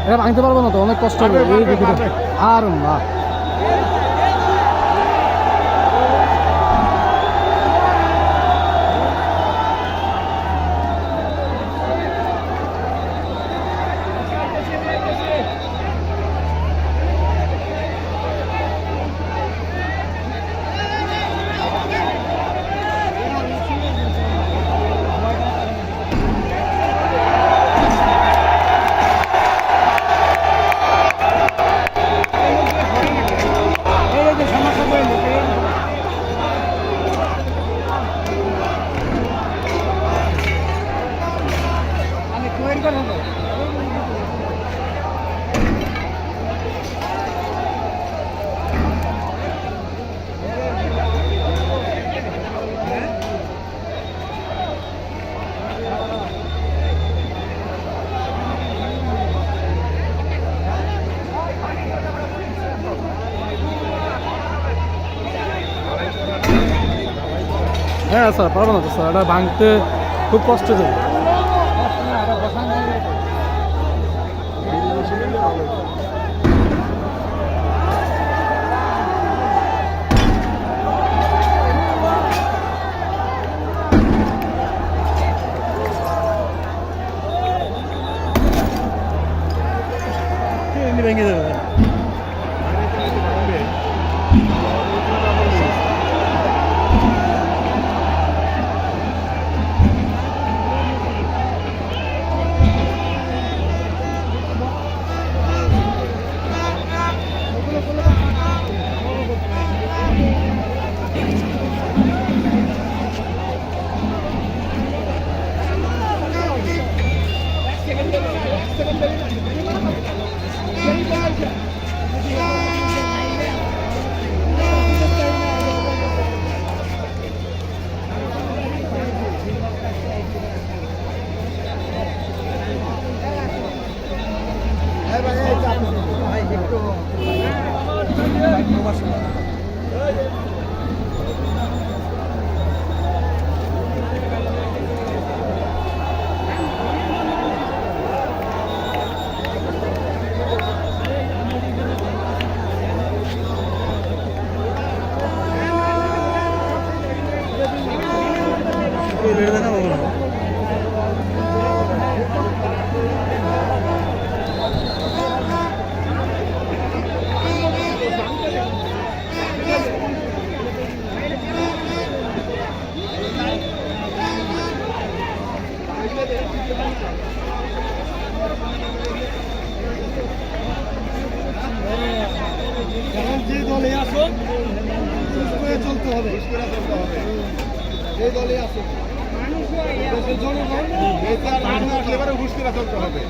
এটা ভাঙতে পারবো না তো, অনেক কষ্ট হবে এই দিকে। আর না হ্যাঁ স্যার, পারবো না তো স্যার, এটা ভাঙতে খুব কষ্ট যাবে। ভেঙে যাবে। যে দলে আসো চলতে হবে, এই দলে আসো জনগণ হুশ করে চলতে হবে।